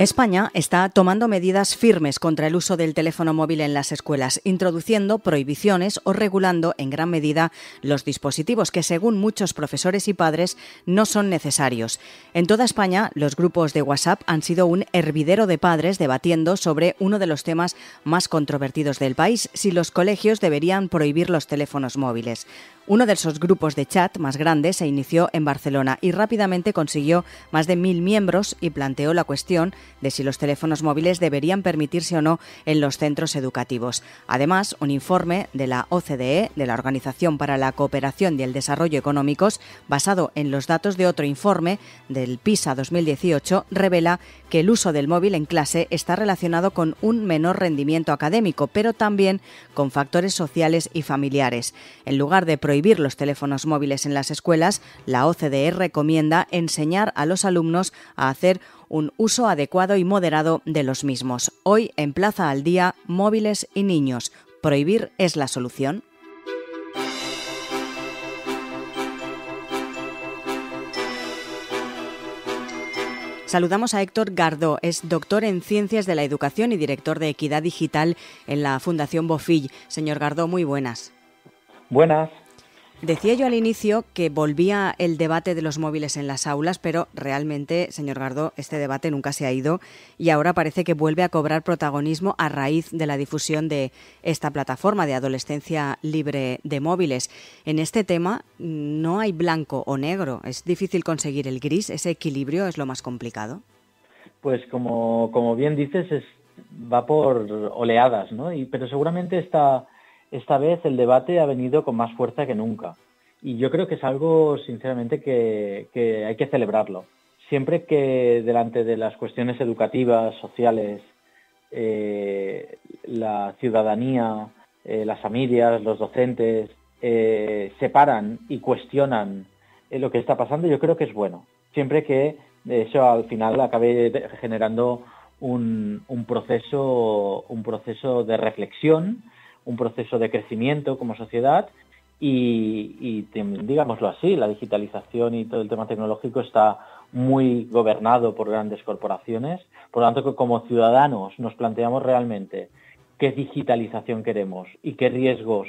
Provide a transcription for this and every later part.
España está tomando medidas firmes contra el uso del teléfono móvil en las escuelas, introduciendo prohibiciones o regulando en gran medida los dispositivos que, según muchos profesores y padres, no son necesarios. En toda España, los grupos de WhatsApp han sido un hervidero de padres debatiendo sobre uno de los temas más controvertidos del país: si los colegios deberían prohibir los teléfonos móviles. Uno de esos grupos de chat más grandes se inició en Barcelona y rápidamente consiguió más de 1.000 miembros y planteó la cuestión de si los teléfonos móviles deberían permitirse o no en los centros educativos. Además, un informe de la OCDE, de la Organización para la Cooperación y el Desarrollo Económicos, basado en los datos de otro informe del PISA 2018, revela que el uso del móvil en clase está relacionado con un menor rendimiento académico, pero también con factores sociales y familiares. En lugar de prohibir los teléfonos móviles en las escuelas, la OCDE recomienda enseñar a los alumnos a hacer un uso adecuado y moderado de los mismos. Hoy, en Plaza al Día, móviles y niños. ¿Prohibir es la solución? Saludamos a Héctor Gardó, es doctor en Ciencias de la Educación y director de Equidad Digital en la Fundación Bofill. Señor Gardó, muy buenas. Buenas. Decía yo al inicio que volvía el debate de los móviles en las aulas, pero realmente, señor Gardó, este debate nunca se ha ido y ahora parece que vuelve a cobrar protagonismo a raíz de la difusión de esta plataforma de adolescencia libre de móviles. En este tema no hay blanco o negro, es difícil conseguir el gris, ese equilibrio es lo más complicado. Pues como bien dices, va por oleadas, ¿no? Pero seguramente esta vez el debate ha venido con más fuerza que nunca. Y yo creo que es algo, sinceramente, que hay que celebrarlo. Siempre que delante de las cuestiones educativas, sociales, la ciudadanía, las familias, los docentes, se paran y cuestionan lo que está pasando, yo creo que es bueno. Siempre que eso al final acabe generando un proceso de reflexión, un proceso de crecimiento como sociedad y digámoslo así, la digitalización y todo el tema tecnológico está muy gobernado por grandes corporaciones. Por lo tanto, que como ciudadanos nos planteamos realmente qué digitalización queremos y qué riesgos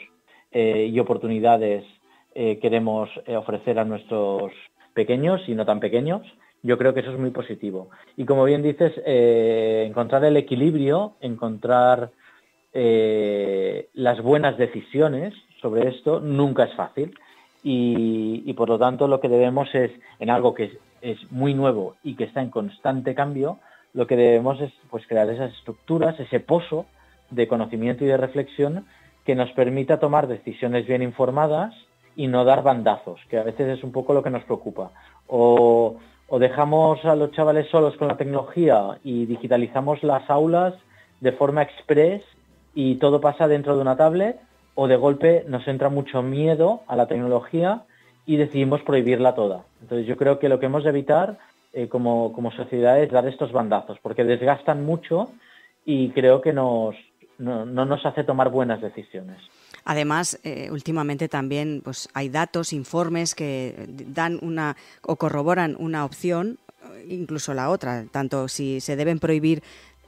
y oportunidades queremos ofrecer a nuestros pequeños y no tan pequeños, yo creo que eso es muy positivo. Y como bien dices, encontrar el equilibrio, encontrar las buenas decisiones sobre esto nunca es fácil y por lo tanto lo que debemos es, en algo que es muy nuevo y que está en constante cambio, lo que debemos es pues crear esas estructuras, ese pozo de conocimiento y de reflexión que nos permita tomar decisiones bien informadas y no dar bandazos, que a veces es un poco lo que nos preocupa. O dejamos a los chavales solos con la tecnología y digitalizamos las aulas de forma express y todo pasa dentro de una tablet, o de golpe nos entra mucho miedo a la tecnología y decidimos prohibirla toda. Entonces yo creo que lo que hemos de evitar como sociedad es dar estos bandazos, porque desgastan mucho y creo que no nos hace tomar buenas decisiones. Además, últimamente también pues hay datos, informes que dan o corroboran una opción, incluso la otra, tanto si se deben prohibir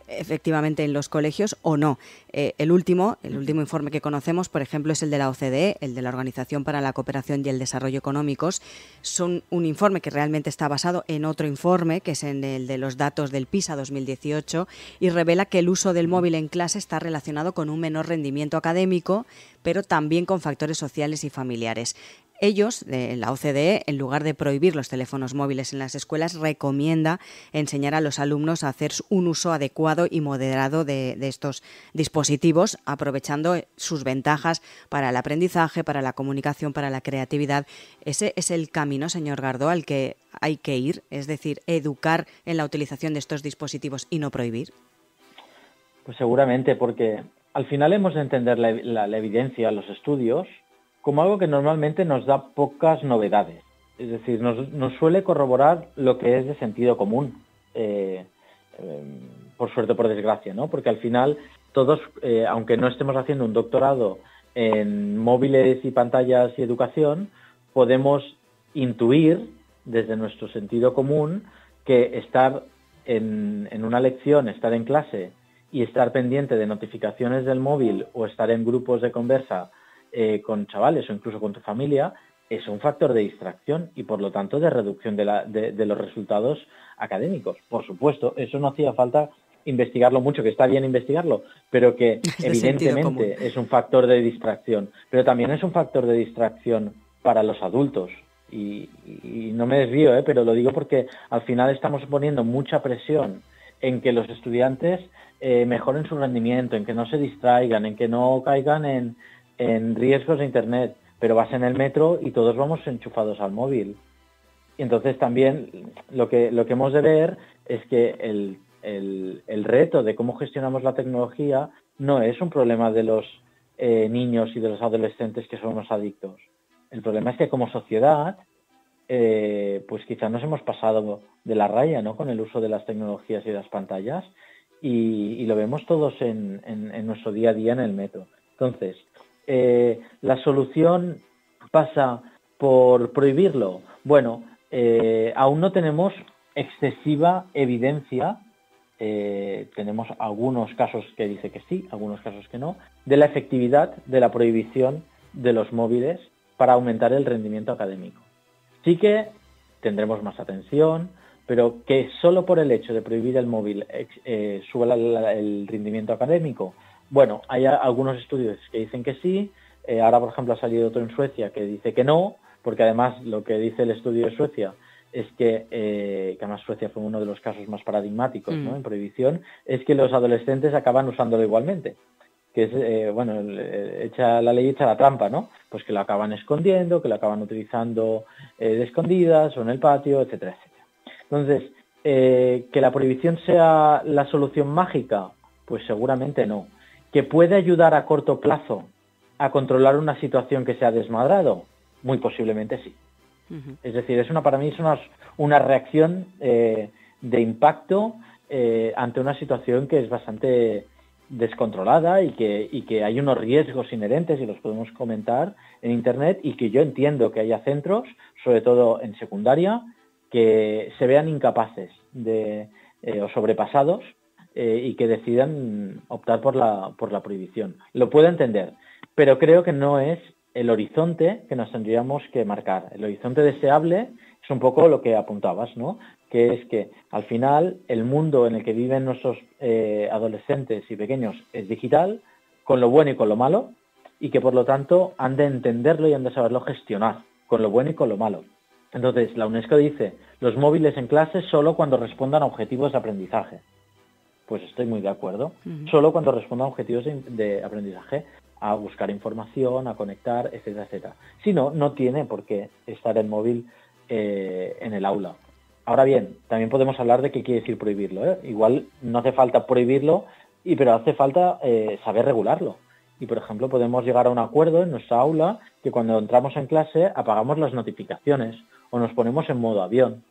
efectivamente en los colegios o no. El último informe que conocemos, por ejemplo, es el de la OCDE, el de la Organización para la Cooperación y el Desarrollo Económicos. Son un informe que realmente está basado en otro informe, que es en el de los datos del PISA 2018, y revela que el uso del móvil en clase está relacionado con un menor rendimiento académico, pero también con factores sociales y familiares. Ellos, de la OCDE, en lugar de prohibir los teléfonos móviles en las escuelas, recomienda enseñar a los alumnos a hacer un uso adecuado y moderado de estos dispositivos, aprovechando sus ventajas para el aprendizaje, para la comunicación, para la creatividad. Ese es el camino, señor Gardó, al que hay que ir, es decir, educar en la utilización de estos dispositivos y no prohibir. Pues seguramente, porque al final hemos de entender la evidencia, los estudios, como algo que normalmente nos da pocas novedades. Es decir, nos suele corroborar lo que es de sentido común, por suerte o por desgracia, ¿no? Porque al final todos, aunque no estemos haciendo un doctorado en móviles y pantallas y educación, podemos intuir desde nuestro sentido común que estar en una lección, estar en clase y estar pendiente de notificaciones del móvil o estar en grupos de conversa con chavales o incluso con tu familia, es un factor de distracción y por lo tanto de reducción de los resultados académicos. Por supuesto, eso no hacía falta investigarlo mucho, que está bien investigarlo, pero que evidentemente es un factor de distracción, pero también es un factor de distracción para los adultos. Y no me desvío, pero lo digo porque al final estamos poniendo mucha presión en que los estudiantes mejoren su rendimiento, en que no se distraigan, en que no caigan en riesgos de Internet, pero vas en el metro y todos vamos enchufados al móvil. Y entonces también lo que hemos de ver es que el reto de cómo gestionamos la tecnología no es un problema de los niños y de los adolescentes que somos adictos. El problema es que como sociedad, pues quizás nos hemos pasado de la raya, ¿no?, con el uso de las tecnologías y de las pantallas y lo vemos todos en nuestro día a día en el metro. Entonces, ¿la solución pasa por prohibirlo? Bueno, aún no tenemos excesiva evidencia, tenemos algunos casos que dice que sí, algunos casos que no, de la efectividad de la prohibición de los móviles para aumentar el rendimiento académico. Sí que tendremos más atención, pero que solo por el hecho de prohibir el móvil suba el rendimiento académico. Bueno, hay algunos estudios que dicen que sí, ahora por ejemplo ha salido otro en Suecia que dice que no, porque además lo que dice el estudio de Suecia es que además Suecia fue uno de los casos más paradigmáticos, ¿no?, en prohibición, es que los adolescentes acaban usándolo igualmente, que es, echa la ley, echa la trampa, ¿no? Pues que lo acaban escondiendo, que lo acaban utilizando de escondidas o en el patio, etcétera, etcétera. Entonces, ¿que la prohibición sea la solución mágica? Pues seguramente no. ¿Que puede ayudar a corto plazo a controlar una situación que se ha desmadrado? Muy posiblemente sí. Uh-huh. Es decir, para mí es una reacción de impacto ante una situación que es bastante descontrolada y que hay unos riesgos inherentes, y los podemos comentar en Internet, y que yo entiendo que haya centros, sobre todo en secundaria, que se vean incapaces o sobrepasados y que decidan optar por la prohibición. Lo puedo entender, pero creo que no es el horizonte que nos tendríamos que marcar. El horizonte deseable es un poco lo que apuntabas, ¿no?, que es que al final el mundo en el que viven nuestros adolescentes y pequeños es digital, con lo bueno y con lo malo, y que por lo tanto han de entenderlo y han de saberlo gestionar, con lo bueno y con lo malo. Entonces, la UNESCO dice, los móviles en clase solo cuando respondan a objetivos de aprendizaje. Pues estoy muy de acuerdo. Uh-huh. Solo cuando respondan a objetivos de aprendizaje, a buscar información, a conectar, etcétera, etcétera. Si no, no tiene por qué estar el móvil en el aula. Ahora bien, también podemos hablar de qué quiere decir prohibirlo, ¿eh? Igual no hace falta prohibirlo, pero hace falta saber regularlo. Y, por ejemplo, podemos llegar a un acuerdo en nuestra aula que cuando entramos en clase apagamos las notificaciones o nos ponemos en modo avión.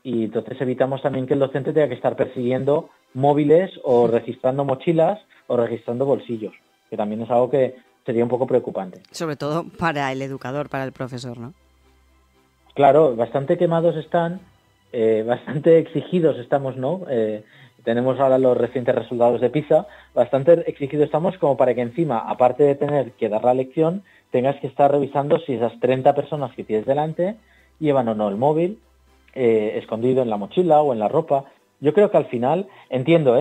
Y entonces evitamos también que el docente tenga que estar persiguiendo móviles o registrando mochilas o registrando bolsillos, que también es algo que sería un poco preocupante. Sobre todo para el educador, para el profesor, ¿no? Claro, bastante quemados están, bastante exigidos estamos, ¿no? Tenemos ahora los recientes resultados de PISA, bastante exigidos estamos como para que encima, aparte de tener que dar la lección, tengas que estar revisando si esas 30 personas que tienes delante llevan o no el móvil escondido en la mochila o en la ropa. Yo creo que al final, entiendo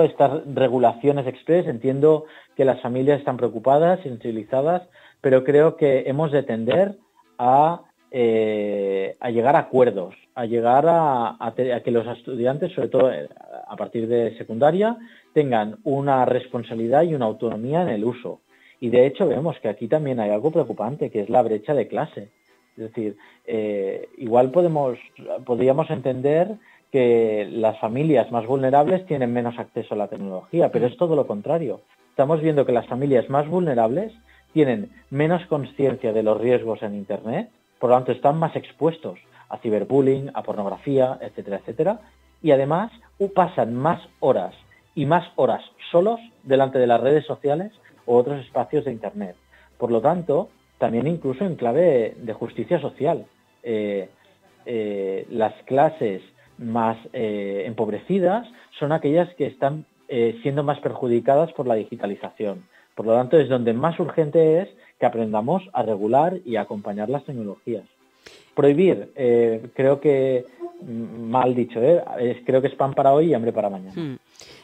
estas regulaciones express, entiendo que las familias están preocupadas, sensibilizadas, pero creo que hemos de tender a llegar a acuerdos, a llegar a que los estudiantes, sobre todo a partir de secundaria, tengan una responsabilidad y una autonomía en el uso. Y de hecho vemos que aquí también hay algo preocupante, que es la brecha de clase. Es decir, igual podríamos entender que las familias más vulnerables tienen menos acceso a la tecnología, pero es todo lo contrario. Estamos viendo que las familias más vulnerables tienen menos conciencia de los riesgos en Internet, por lo tanto están más expuestos a ciberbullying, a pornografía, etcétera, etcétera, y además pasan más horas y más horas solos delante de las redes sociales u otros espacios de Internet. Por lo tanto, también incluso en clave de justicia social. Las clases más empobrecidas son aquellas que están siendo más perjudicadas por la digitalización. Por lo tanto, es donde más urgente es que aprendamos a regular y a acompañar las tecnologías. Prohibir, creo que, mal dicho, creo que es pan para hoy y hambre para mañana.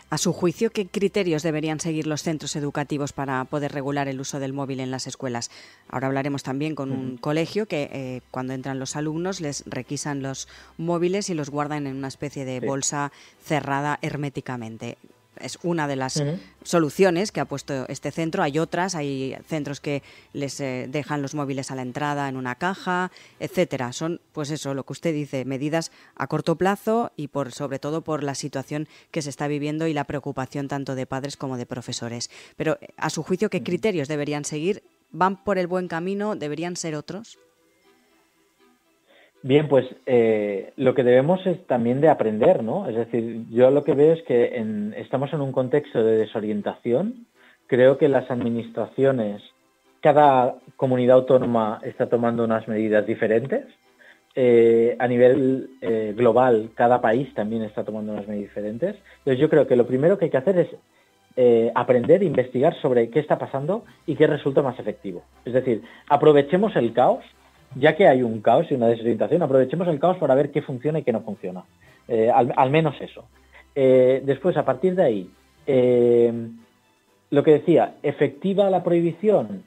A su juicio, ¿qué criterios deberían seguir los centros educativos para poder regular el uso del móvil en las escuelas? Ahora hablaremos también con un colegio que cuando entran los alumnos les requisan los móviles y los guardan en una especie de bolsa cerrada herméticamente. Es una de las soluciones que ha puesto este centro. Hay otras, hay centros que les dejan los móviles a la entrada en una caja, etcétera. Son, pues eso, lo que usted dice, medidas a corto plazo y sobre todo por la situación que se está viviendo y la preocupación tanto de padres como de profesores. Pero, a su juicio, ¿qué criterios deberían seguir? ¿Van por el buen camino? ¿Deberían ser otros? Bien, pues lo que debemos es también de aprender, ¿no? Es decir, yo lo que veo es que estamos en un contexto de desorientación. Creo que las administraciones, cada comunidad autónoma está tomando unas medidas diferentes. A nivel global, cada país también está tomando unas medidas diferentes. Entonces yo creo que lo primero que hay que hacer es aprender, investigar sobre qué está pasando y qué resulta más efectivo. Es decir, aprovechemos el caos. Ya que hay un caos y una desorientación, aprovechemos el caos para ver qué funciona y qué no funciona. Al menos eso. Después, a partir de ahí, lo que decía, ¿efectiva la prohibición?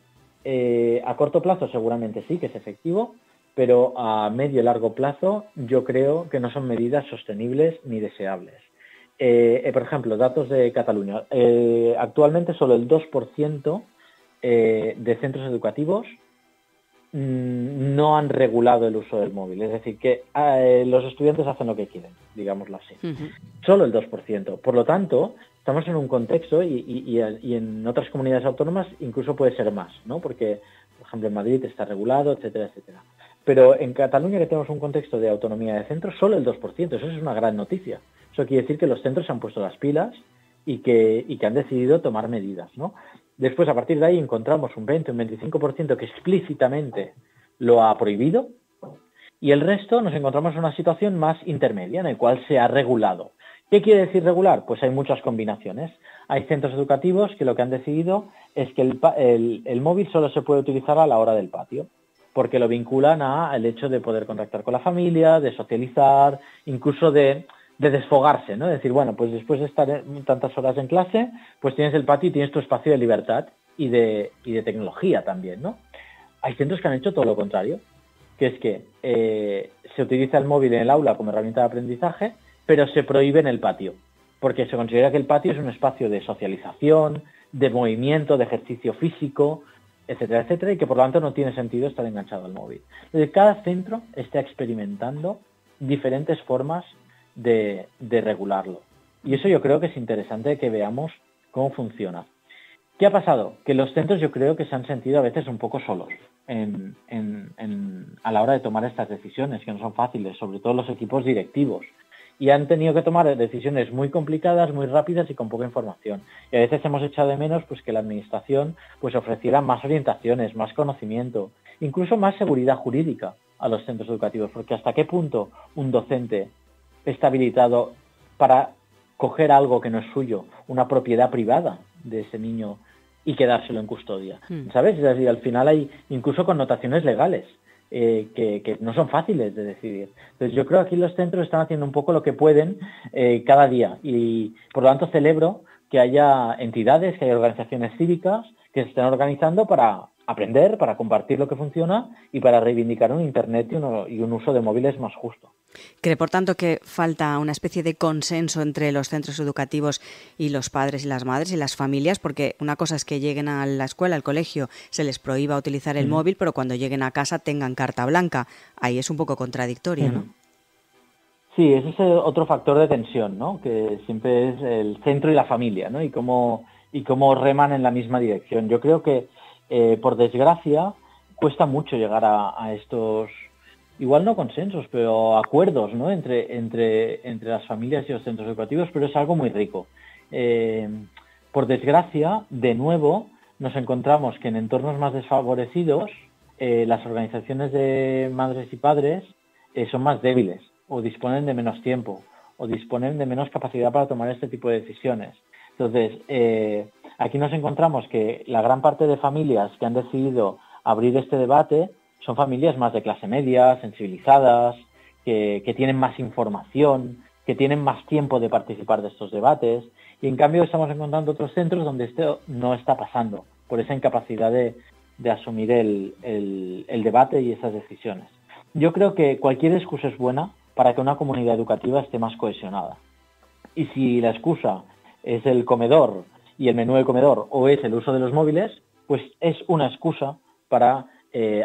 A corto plazo seguramente sí que es efectivo, pero a medio y largo plazo yo creo que no son medidas sostenibles ni deseables. Por ejemplo, datos de Cataluña. Actualmente solo el 2% de centros educativos no han regulado el uso del móvil. Es decir, que los estudiantes hacen lo que quieren, digámoslo así. Solo el 2%. Por lo tanto, estamos en un contexto y en otras comunidades autónomas incluso puede ser más, ¿no? Porque, por ejemplo, en Madrid está regulado, etcétera, etcétera. Pero en Cataluña, que tenemos un contexto de autonomía de centros, solo el 2%. Eso es una gran noticia. Eso quiere decir que los centros se han puesto las pilas y que han decidido tomar medidas, ¿no? Después, a partir de ahí, encontramos un 20, un 25% que explícitamente lo ha prohibido y el resto nos encontramos en una situación más intermedia en la cual se ha regulado. ¿Qué quiere decir regular? Pues hay muchas combinaciones. Hay centros educativos que lo que han decidido es que el móvil solo se puede utilizar a la hora del patio, porque lo vinculan al hecho de poder contactar con la familia, de socializar, incluso de desfogarse, ¿no? Decir, bueno, pues después de estar tantas horas en clase, pues tienes el patio y tienes tu espacio de libertad y de tecnología también, ¿no? Hay centros que han hecho todo lo contrario, que es que se utiliza el móvil en el aula como herramienta de aprendizaje, pero se prohíbe en el patio, porque se considera que el patio es un espacio de socialización, de movimiento, de ejercicio físico, etcétera, etcétera, y que por lo tanto no tiene sentido estar enganchado al móvil. Entonces, cada centro está experimentando diferentes formas de regularlo. Y eso yo creo que es interesante que veamos cómo funciona. ¿Qué ha pasado? Que los centros yo creo que se han sentido a veces un poco solos a la hora de tomar estas decisiones, que no son fáciles, sobre todo los equipos directivos. Y han tenido que tomar decisiones muy complicadas, muy rápidas y con poca información. Y a veces hemos echado de menos pues que la administración pues ofreciera más orientaciones, más conocimiento, incluso más seguridad jurídica a los centros educativos, porque hasta qué punto un docente está habilitado para coger algo que no es suyo, una propiedad privada de ese niño y quedárselo en custodia, ¿sabes? Es decir, al final hay incluso connotaciones legales que no son fáciles de decidir. Entonces yo creo que aquí los centros están haciendo un poco lo que pueden cada día y por lo tanto celebro que haya entidades, que haya organizaciones cívicas que se estén organizando para aprender, para compartir lo que funciona y para reivindicar un Internet y un uso de móviles más justo. ¿Cree, por tanto, que falta una especie de consenso entre los centros educativos y los padres y las madres y las familias? Porque una cosa es que lleguen a la escuela, al colegio, se les prohíba utilizar el móvil, pero cuando lleguen a casa tengan carta blanca. Ahí es un poco contradictorio, ¿no? Sí, ese es otro factor de tensión, ¿no? Que siempre es el centro y la familia, ¿no? Y cómo reman en la misma dirección. Yo creo que, por desgracia, cuesta mucho llegar a estos, igual no consensos, pero acuerdos, ¿no? entre las familias y los centros educativos, pero es algo muy rico. Por desgracia, de nuevo, nos encontramos que en entornos más desfavorecidos las organizaciones de madres y padres son más débiles o disponen de menos tiempo, o disponen de menos capacidad para tomar este tipo de decisiones. Entonces, aquí nos encontramos que la gran parte de familias que han decidido abrir este debate son familias más de clase media, sensibilizadas, que tienen más información, que tienen más tiempo de participar de estos debates, y en cambio estamos encontrando otros centros donde esto no está pasando, por esa incapacidad de asumir el debate y esas decisiones. Yo creo que cualquier excusa es buena para que una comunidad educativa esté más cohesionada. Y si la excusa es el comedor y el menú del comedor o es el uso de los móviles, pues es una excusa para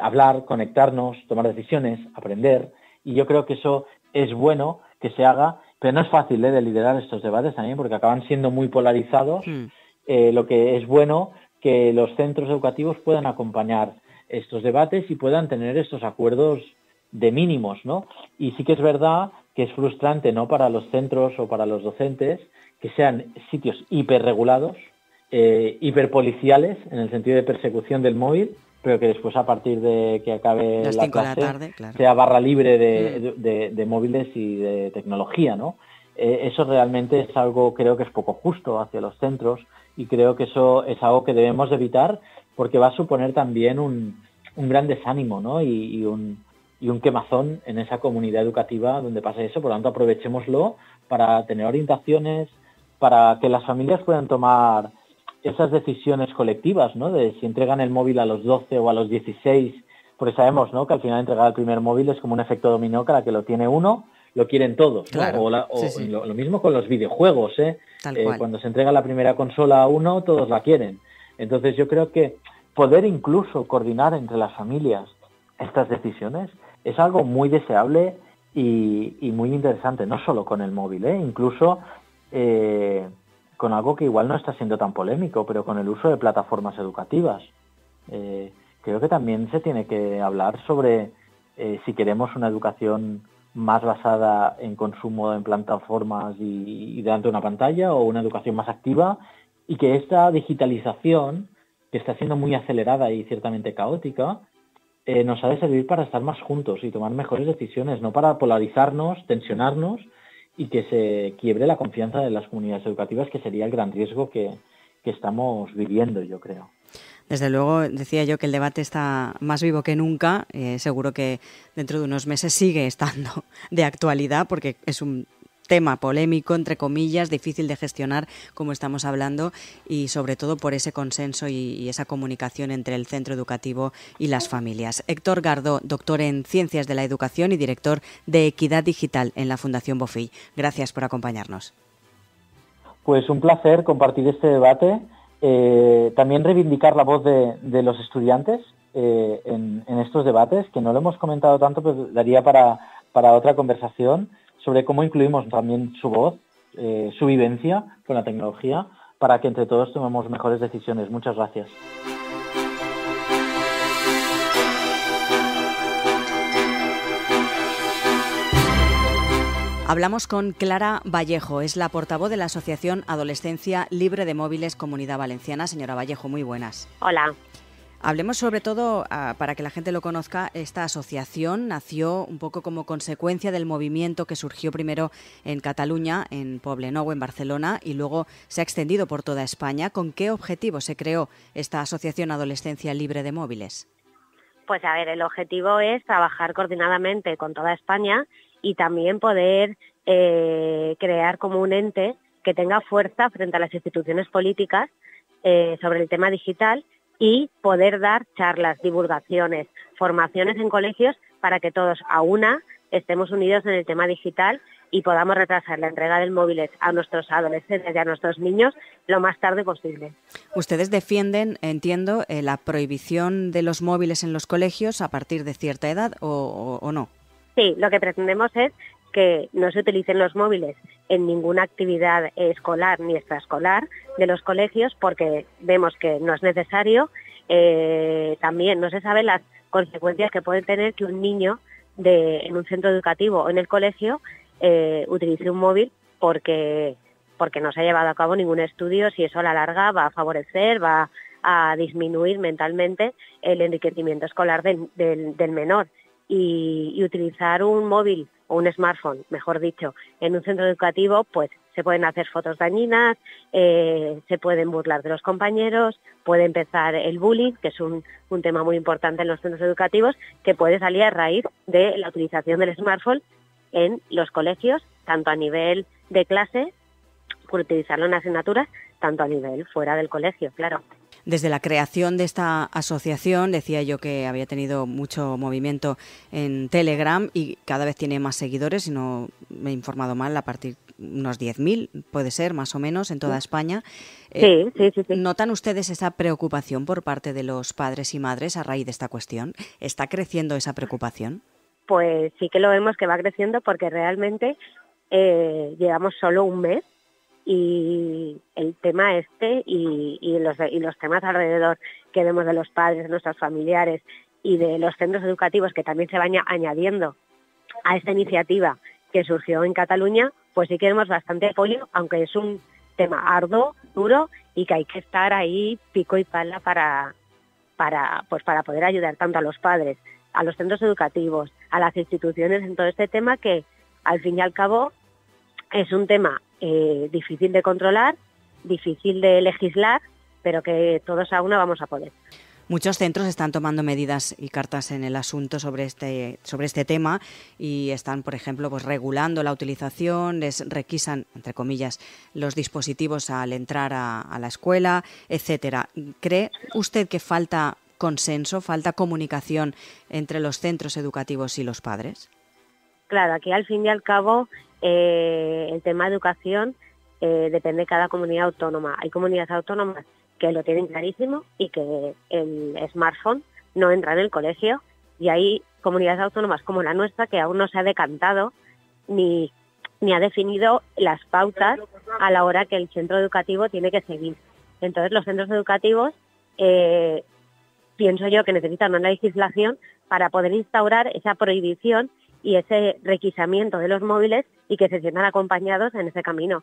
hablar, conectarnos, tomar decisiones, aprender. Y yo creo que eso es bueno que se haga, pero no es fácil de liderar estos debates también porque acaban siendo muy polarizados. Lo que es bueno que los centros educativos puedan acompañar estos debates y puedan tener estos acuerdos de mínimos, ¿no? Y sí que es verdad que es frustrante, ¿no?, para los centros o para los docentes que sean sitios hiperregulados, hiperpoliciales, en el sentido de persecución del móvil, pero que después, a partir de que acabe la clase, tarde, claro, sea barra libre de móviles y de tecnología, ¿no? Eso realmente es algo, creo que es poco justo hacia los centros, y creo que eso es algo que debemos de evitar, porque va a suponer también un gran desánimo, ¿no?, y un quemazón en esa comunidad educativa donde pasa eso. Por lo tanto, aprovechémoslo para tener orientaciones, para que las familias puedan tomar esas decisiones colectivas, ¿no?, de si entregan el móvil a los 12 o a los 16, porque sabemos, ¿no?, que al final entregar el primer móvil es como un efecto dominó, que a la que lo tiene uno, lo quieren todos, ¿no? Claro, sí. Lo mismo con los videojuegos, Tal cual. Cuando se entrega la primera consola a uno, todos la quieren. Entonces yo creo que poder incluso coordinar entre las familias estas decisiones es algo muy deseable y muy interesante, no solo con el móvil, incluso con algo que igual no está siendo tan polémico, pero con el uso de plataformas educativas. Creo que también se tiene que hablar sobre si queremos una educación más basada en consumo en plataformas y delante de una pantalla, o una educación más activa, y que esta digitalización, que está siendo muy acelerada y ciertamente caótica, nos ha de servir para estar más juntos y tomar mejores decisiones, no para polarizarnos, tensionarnos y que se quiebre la confianza de las comunidades educativas, que sería el gran riesgo que estamos viviendo, yo creo. Desde luego, decía yo que el debate está más vivo que nunca. Seguro que dentro de unos meses sigue estando de actualidad, porque es un tema polémico, entre comillas, difícil de gestionar, como estamos hablando, y sobre todo por ese consenso y esa comunicación entre el centro educativo y las familias. Héctor Gardó, doctor en Ciencias de la Educación y director de Equidad Digital en la Fundación Bofill. Gracias por acompañarnos. Pues un placer compartir este debate. También reivindicar la voz de los estudiantes en estos debates, que no lo hemos comentado tanto, pero daría para otra conversación, sobre cómo incluimos también su voz, su vivencia con la tecnología, para que entre todos tomemos mejores decisiones. Muchas gracias. Hablamos con Clara Vallejo, es la portavoz de la Asociación Adolescencia Libre de Móviles Comunidad Valenciana. Señora Vallejo, muy buenas. Hola. Hablemos sobre todo, para que la gente lo conozca, esta asociación nació un poco como consecuencia del movimiento que surgió primero en Cataluña, en Poblenou, en Barcelona, y luego se ha extendido por toda España. ¿Con qué objetivo se creó esta Asociación Adolescencia Libre de Móviles? Pues a ver, el objetivo es trabajar coordinadamente con toda España y también poder crear como un ente que tenga fuerza frente a las instituciones políticas sobre el tema digital, y poder dar charlas, divulgaciones, formaciones en colegios para que todos a una estemos unidos en el tema digital y podamos retrasar la entrega del móviles a nuestros adolescentes y a nuestros niños lo más tarde posible. Ustedes defienden, entiendo, la prohibición de los móviles en los colegios a partir de cierta edad, ¿o no? Sí, lo que pretendemos es que no se utilicen los móviles en ninguna actividad escolar ni extraescolar de los colegios, porque vemos que no es necesario. También no se saben las consecuencias que puede tener que un niño en un centro educativo o en el colegio utilice un móvil porque no se ha llevado a cabo ningún estudio si eso a la larga va a favorecer, va a disminuir mentalmente el enriquecimiento escolar del menor. Y utilizar un móvil o un smartphone, mejor dicho, en un centro educativo, pues se pueden hacer fotos dañinas, se pueden burlar de los compañeros, puede empezar el bullying, que es un tema muy importante en los centros educativos, que puede salir a raíz de la utilización del smartphone en los colegios, tanto a nivel de clase, por utilizarlo en asignaturas, tanto a nivel fuera del colegio, claro. Desde la creación de esta asociación, decía yo que había tenido mucho movimiento en Telegram y cada vez tiene más seguidores, si no me he informado mal, a partir de unos 10.000, puede ser, más o menos, en toda España. Sí. ¿Notan ustedes esa preocupación por parte de los padres y madres a raíz de esta cuestión? ¿Está creciendo esa preocupación? Pues sí que lo vemos que va creciendo porque realmente llevamos solo un mes y el tema y los temas alrededor que vemos de los padres, de nuestros familiares y de los centros educativos que también se van añadiendo a esta iniciativa que surgió en Cataluña, pues sí que vemos bastante apoyo, aunque es un tema arduo, duro y que hay que estar ahí pico y pala para poder ayudar tanto a los padres, a los centros educativos, a las instituciones en todo este tema que al fin y al cabo es un tema difícil de controlar, difícil de legislar, pero que todos a una vamos a poder. Muchos centros están tomando medidas y cartas en el asunto sobre este tema y están, por ejemplo, pues regulando la utilización, les requisan, entre comillas, los dispositivos al entrar a la escuela, etcétera. ¿Cree usted que falta consenso, falta comunicación entre los centros educativos y los padres? Claro, aquí al fin y al cabo el tema de educación depende de cada comunidad autónoma. Hay comunidades autónomas que lo tienen clarísimo y que el smartphone no entra en el colegio, y hay comunidades autónomas como la nuestra que aún no se ha decantado ni ha definido las pautas a la hora que el centro educativo tiene que seguir. Entonces los centros educativos pienso yo que necesitan una legislación para poder instaurar esa prohibición y ese requisamiento de los móviles y que se sientan acompañados en ese camino.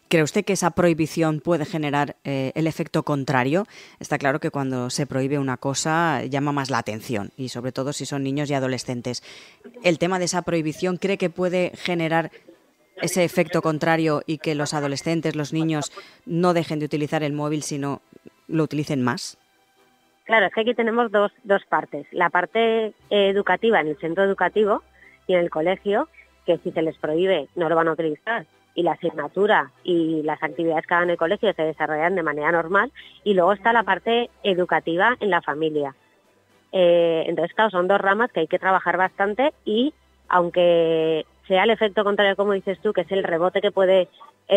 ¿Cree usted que esa prohibición puede generar el efecto contrario? Está claro que cuando se prohíbe una cosa llama más la atención y sobre todo si son niños y adolescentes. ¿El tema de esa prohibición cree que puede generar ese efecto contrario y que los adolescentes, los niños, no dejen de utilizar el móvil sino lo utilicen más? Claro, es que aquí tenemos dos partes. La parte educativa en el centro educativo y en el colegio, que si se les prohíbe no lo van a utilizar, y la asignatura y las actividades que hagan en el colegio se desarrollan de manera normal. Y luego está la parte educativa en la familia. Entonces, claro, son dos ramas que hay que trabajar bastante y aunque sea el efecto contrario, como dices tú, que es el rebote que puede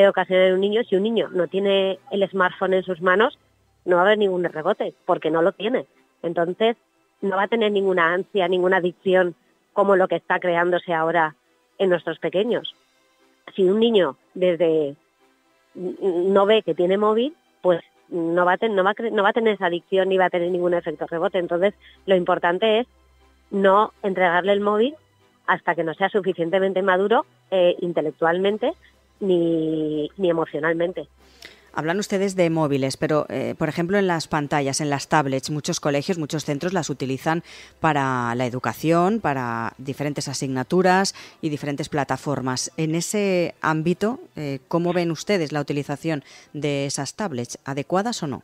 ocasionar en un niño, si un niño no tiene el smartphone en sus manos, no va a haber ningún rebote, porque no lo tiene. Entonces, no va a tener ninguna ansia, ninguna adicción como lo que está creándose ahora en nuestros pequeños. Si un niño desde no ve que tiene móvil, pues no va a tener esa adicción ni va a tener ningún efecto rebote. Entonces, lo importante es no entregarle el móvil hasta que no sea suficientemente maduro intelectualmente ni emocionalmente. Hablan ustedes de móviles, pero, por ejemplo, en las pantallas, en las tablets, muchos colegios, muchos centros las utilizan para la educación, para diferentes asignaturas y diferentes plataformas. En ese ámbito, ¿cómo ven ustedes la utilización de esas tablets? ¿Adecuadas o no?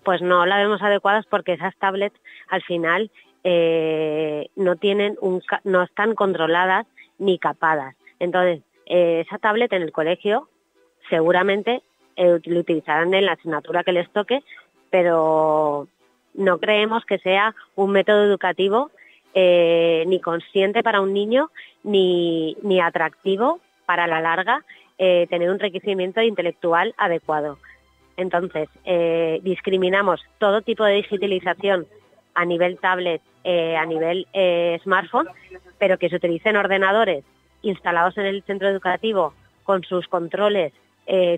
Pues no la vemos adecuadas porque esas tablets, al final, no están controladas ni capadas. Entonces, esa tablet en el colegio seguramente lo utilizarán en la asignatura que les toque, pero no creemos que sea un método educativo ni consciente para un niño ni atractivo para la larga tener un enriquecimiento intelectual adecuado. Entonces, discriminamos todo tipo de digitalización a nivel tablet, a nivel smartphone, pero que se utilicen ordenadores instalados en el centro educativo con sus controles,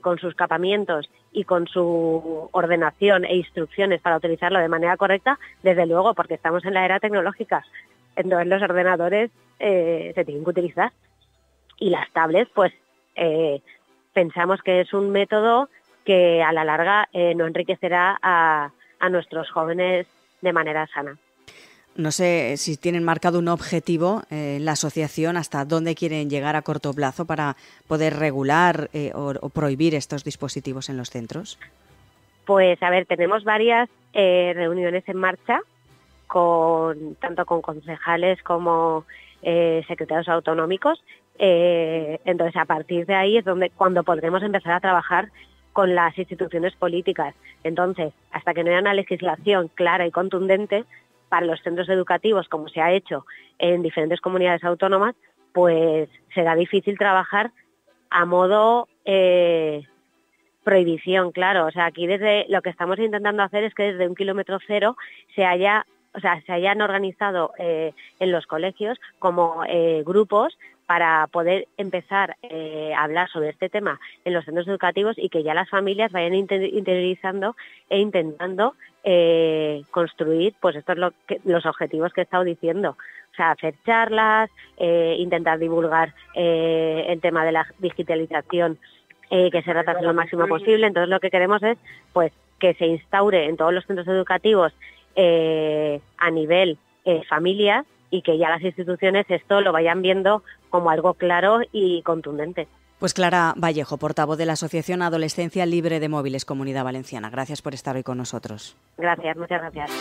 con sus capamientos y con su ordenación e instrucciones para utilizarlo de manera correcta, desde luego, porque estamos en la era tecnológica. Entonces los ordenadores se tienen que utilizar. Y las tablets, pues pensamos que es un método que a la larga no enriquecerá a nuestros jóvenes de manera sana. No sé si tienen marcado un objetivo la asociación, hasta dónde quieren llegar a corto plazo para poder regular o prohibir estos dispositivos en los centros. Pues a ver, tenemos varias reuniones en marcha, tanto con concejales como secretarios autonómicos. Entonces, a partir de ahí es cuando podremos empezar a trabajar con las instituciones políticas. Entonces, hasta que no haya una legislación clara y contundente para los centros educativos, como se ha hecho en diferentes comunidades autónomas, pues será difícil trabajar a modo prohibición, claro. O sea, aquí lo que estamos intentando hacer es que desde un kilómetro cero se hayan organizado en los colegios como grupos para poder empezar a hablar sobre este tema en los centros educativos y que ya las familias vayan interiorizando e intentando construir, pues estos los objetivos que he estado diciendo. O sea, hacer charlas, intentar divulgar el tema de la digitalización, que se retrase lo máximo posible. Entonces lo que queremos es pues que se instaure en todos los centros educativos a nivel familias, y que ya las instituciones esto lo vayan viendo como algo claro y contundente. Pues Clara Vallejo, portavoz de la Asociación Adolescencia Libre de Móviles Comunidad Valenciana. Gracias por estar hoy con nosotros. Gracias, muchas gracias.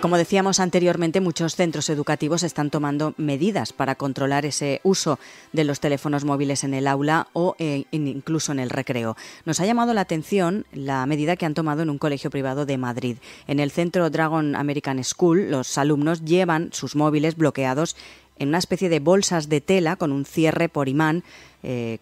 Como decíamos anteriormente, muchos centros educativos están tomando medidas para controlar ese uso de los teléfonos móviles en el aula o incluso en el recreo. Nos ha llamado la atención la medida que han tomado en un colegio privado de Madrid. En el centro Dragon American School, los alumnos llevan sus móviles bloqueados en una especie de bolsas de tela con un cierre por imán,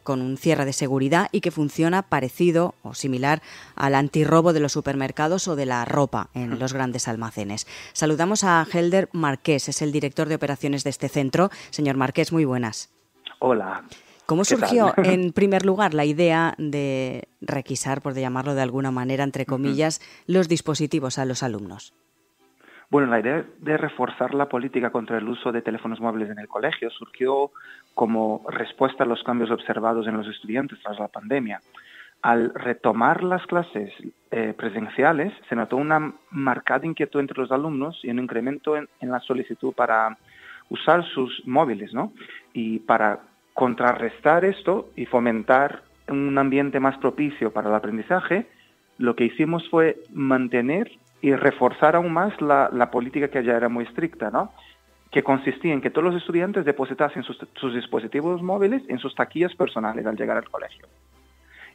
con un cierre de seguridad y que funciona parecido o similar al antirrobo de los supermercados o de la ropa en los grandes almacenes. Saludamos a Helder Marqués, es el director de operaciones de este centro. Señor Marqués, muy buenas. Hola. ¿Cómo surgió, en primer lugar, la idea de requisar, por llamarlo de alguna manera, entre comillas, los dispositivos a los alumnos? Bueno, la idea de reforzar la política contra el uso de teléfonos móviles en el colegio surgió como respuesta a los cambios observados en los estudiantes tras la pandemia. Al retomar las clases presenciales, se notó una marcada inquietud entre los alumnos y un incremento en la solicitud para usar sus móviles, ¿no? Y para contrarrestar esto y fomentar un ambiente más propicio para el aprendizaje, lo que hicimos fue mantener y reforzar aún más la política que ya era muy estricta, ¿no? Que consistía en que todos los estudiantes depositasen sus dispositivos móviles en sus taquillas personales al llegar al colegio.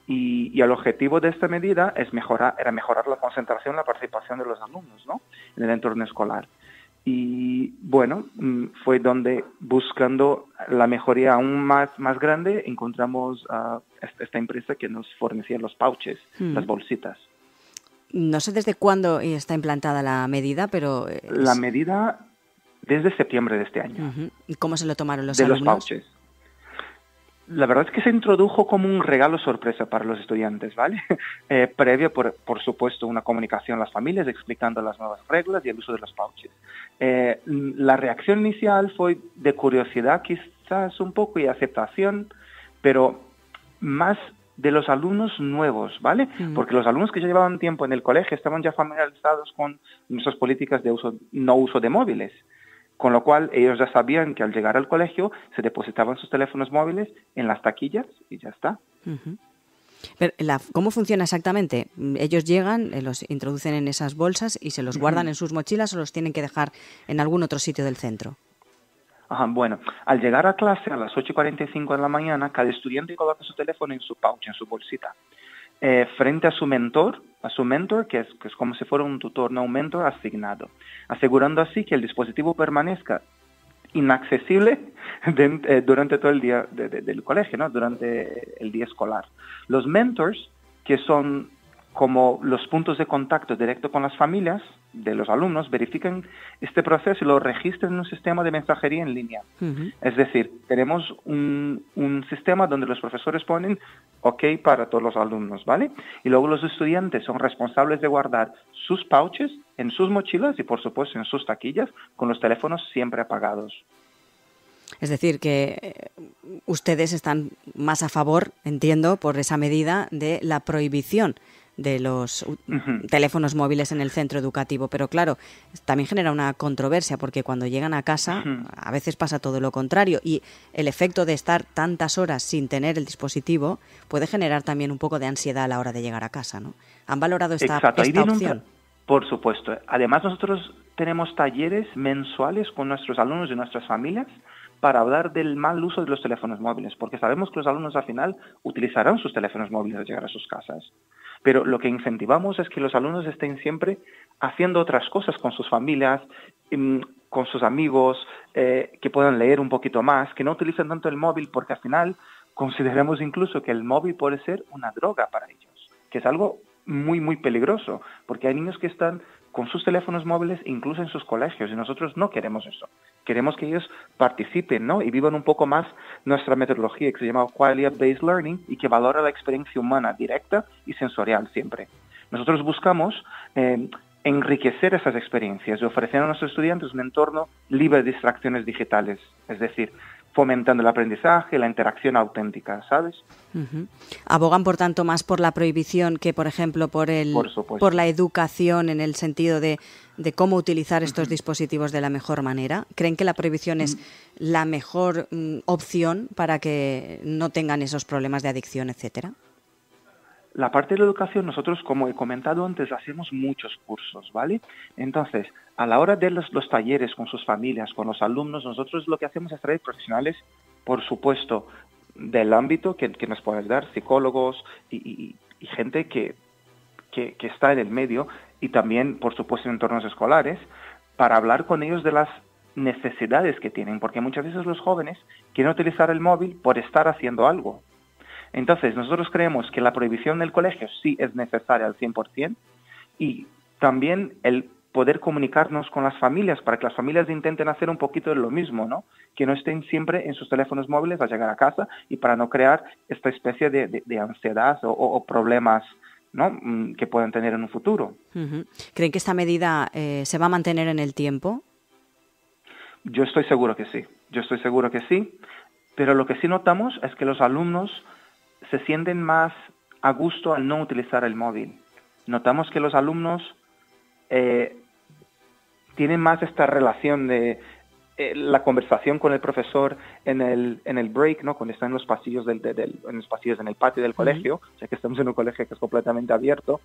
Y el objetivo de esta medida era mejorar la concentración y la participación de los alumnos, ¿no? En el entorno escolar. Y bueno, fue donde, buscando la mejoría aún más grande, encontramos esta empresa que nos fornecía los pouches, las bolsitas. No sé desde cuándo está implantada la medida, pero... La medida desde septiembre de este año. ¿Y cómo se lo tomaron los alumnos? De los pouches. La verdad es que se introdujo como un regalo sorpresa para los estudiantes, ¿vale? Previo, por supuesto, una comunicación a las familias explicando las nuevas reglas y el uso de los pouches. La reacción inicial fue de curiosidad quizás un poco y aceptación, pero más de los alumnos nuevos, ¿vale? Porque los alumnos que ya llevaban tiempo en el colegio estaban ya familiarizados con nuestras políticas de no uso de móviles, con lo cual ellos ya sabían que al llegar al colegio se depositaban sus teléfonos móviles en las taquillas y ya está. Pero, ¿cómo funciona exactamente? ¿Ellos llegan, los introducen en esas bolsas y se los guardan en sus mochilas o los tienen que dejar en algún otro sitio del centro? Bueno, al llegar a clase a las 8:45 de la mañana, cada estudiante coloca su teléfono en su pouch, en su bolsita, frente a su mentor, que es como si fuera un tutor, no un mentor asignado, asegurando así que el dispositivo permanezca inaccesible durante todo el día del colegio, ¿no? Durante el día escolar. Los mentors, que son como los puntos de contacto directo con las familias de los alumnos, verifican este proceso y lo registran en un sistema de mensajería en línea. Es decir, tenemos un sistema donde los profesores ponen OK para todos los alumnos, ¿vale? Y luego los estudiantes son responsables de guardar sus pouches en sus mochilas y, por supuesto, en sus taquillas, con los teléfonos siempre apagados. Es decir, que ustedes están más a favor, entiendo, por esa medida de la prohibición de los teléfonos móviles en el centro educativo, pero claro, también genera una controversia porque cuando llegan a casa a veces pasa todo lo contrario y el efecto de estar tantas horas sin tener el dispositivo puede generar también un poco de ansiedad a la hora de llegar a casa, ¿no? ¿Han valorado esta opción? Por supuesto. Además, nosotros tenemos talleres mensuales con nuestros alumnos y nuestras familias para hablar del mal uso de los teléfonos móviles, porque sabemos que los alumnos al final utilizarán sus teléfonos móviles al llegar a sus casas. Pero lo que incentivamos es que los alumnos estén siempre haciendo otras cosas con sus familias, con sus amigos, que puedan leer un poquito más, que no utilicen tanto el móvil, porque al final consideramos incluso que el móvil puede ser una droga para ellos, que es algo muy, muy peligroso, porque hay niños que están con sus teléfonos móviles incluso en sus colegios y nosotros no queremos eso. Queremos que ellos participen, ¿no? Y vivan un poco más nuestra metodología que se llama Quality-Based Learning y que valora la experiencia humana directa y sensorial siempre. Nosotros buscamos enriquecer esas experiencias y ofrecer a nuestros estudiantes un entorno libre de distracciones digitales, es decir, fomentando el aprendizaje, la interacción auténtica, ¿sabes? ¿Abogan, por tanto, más por la prohibición que, por ejemplo, por la educación en el sentido de cómo utilizar estos dispositivos de la mejor manera? ¿Creen que la prohibición es la mejor opción para que no tengan esos problemas de adicción, etcétera? La parte de la educación, nosotros, como he comentado antes, hacemos muchos cursos, ¿vale? Entonces, a la hora de los talleres con sus familias, con los alumnos, nosotros lo que hacemos es traer profesionales, por supuesto, del ámbito que nos pueden ayudar, psicólogos y gente que está en el medio y también, por supuesto, en entornos escolares, para hablar con ellos de las necesidades que tienen, porque muchas veces los jóvenes quieren utilizar el móvil por estar haciendo algo. Entonces, nosotros creemos que la prohibición del colegio sí es necesaria al 100% y también el poder comunicarnos con las familias para que las familias intenten hacer un poquito de lo mismo, ¿no? Que no estén siempre en sus teléfonos móviles al llegar a casa y para no crear esta especie de ansiedad o problemas, ¿no? Que puedan tener en un futuro. ¿Creen que esta medida se va a mantener en el tiempo? Yo estoy seguro que sí, pero lo que sí notamos es que los alumnos se sienten más a gusto al no utilizar el móvil. Notamos que los alumnos tienen más esta relación de la conversación con el profesor en el break, ¿no? Cuando están en los pasillos en el patio del colegio, ya que estamos en un colegio que es completamente abierto,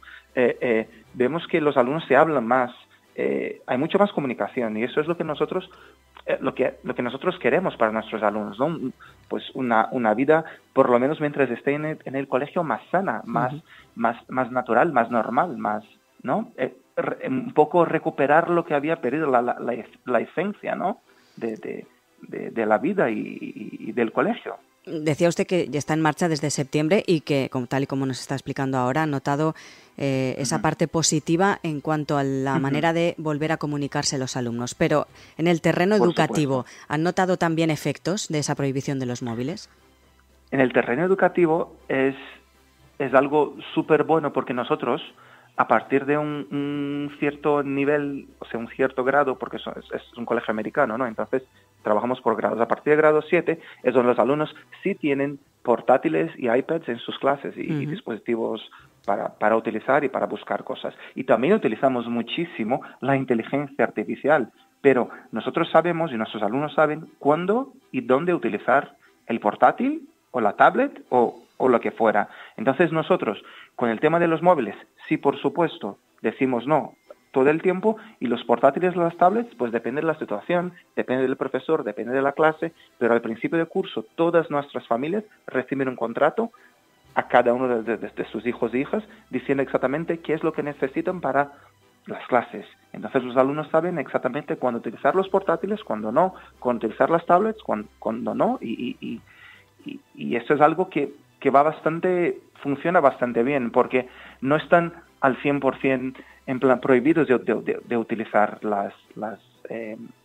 vemos que los alumnos se hablan más, hay mucha más comunicación y eso es lo que nosotros queremos para nuestros alumnos, ¿no? Pues una vida, por lo menos mientras estén en el colegio, más sana, más natural, más normal, más, ¿no? Un poco recuperar lo que había perdido la esencia, ¿no? De la vida y del colegio. Decía usted que ya está en marcha desde septiembre y que, tal y como nos está explicando ahora, ha notado esa parte positiva en cuanto a la manera de volver a comunicarse los alumnos. Pero en el terreno educativo, ¿han notado también efectos de esa prohibición de los móviles? En el terreno educativo es algo súper bueno porque nosotros, a partir de un cierto nivel, o sea, un cierto grado, porque es un colegio americano, ¿no? Entonces, trabajamos por grados. A partir de grado 7 es donde los alumnos sí tienen portátiles y iPads en sus clases y dispositivos para utilizar y para buscar cosas. Y también utilizamos muchísimo la inteligencia artificial, pero nosotros sabemos y nuestros alumnos saben cuándo y dónde utilizar el portátil o la tablet o lo que fuera. Entonces nosotros, con el tema de los móviles, sí, por supuesto, decimos no todo el tiempo, y los portátiles, las tablets, pues depende de la situación, depende del profesor, depende de la clase, pero al principio del curso todas nuestras familias reciben un contrato a cada uno de sus hijos e hijas diciendo exactamente qué es lo que necesitan para las clases. Entonces los alumnos saben exactamente cuándo utilizar los portátiles, cuándo no, cuándo utilizar las tablets, cuándo no, y esto es algo que funciona bastante bien, porque no están al 100% en plan prohibidos de utilizar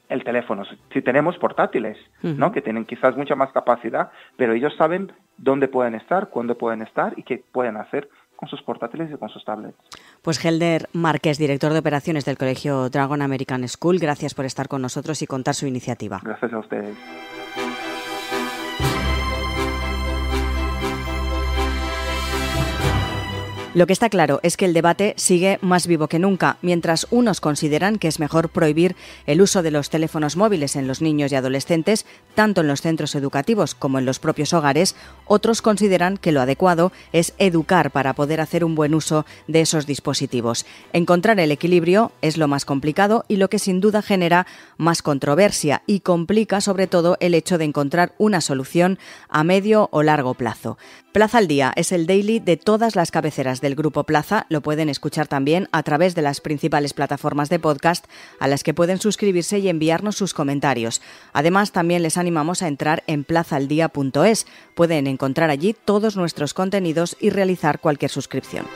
el teléfono. Si tenemos portátiles, ¿no? Que tienen quizás mucha más capacidad, pero ellos saben dónde pueden estar, cuándo pueden estar y qué pueden hacer con sus portátiles y con sus tablets. Pues Helder Márquez, director de operaciones del Colegio Dragon American School, gracias por estar con nosotros y contar su iniciativa. Gracias a ustedes. Lo que está claro es que el debate sigue más vivo que nunca. Mientras unos consideran que es mejor prohibir el uso de los teléfonos móviles en los niños y adolescentes, tanto en los centros educativos como en los propios hogares, otros consideran que lo adecuado es educar para poder hacer un buen uso de esos dispositivos. Encontrar el equilibrio es lo más complicado y lo que sin duda genera más controversia y complica sobre todo el hecho de encontrar una solución a medio o largo plazo. Plaza al Día es el daily de todas las cabeceras del Grupo Plaza. Lo pueden escuchar también a través de las principales plataformas de podcast a las que pueden suscribirse y enviarnos sus comentarios. Además, también les animamos a entrar en plazaaldía.es. Pueden encontrar allí todos nuestros contenidos y realizar cualquier suscripción.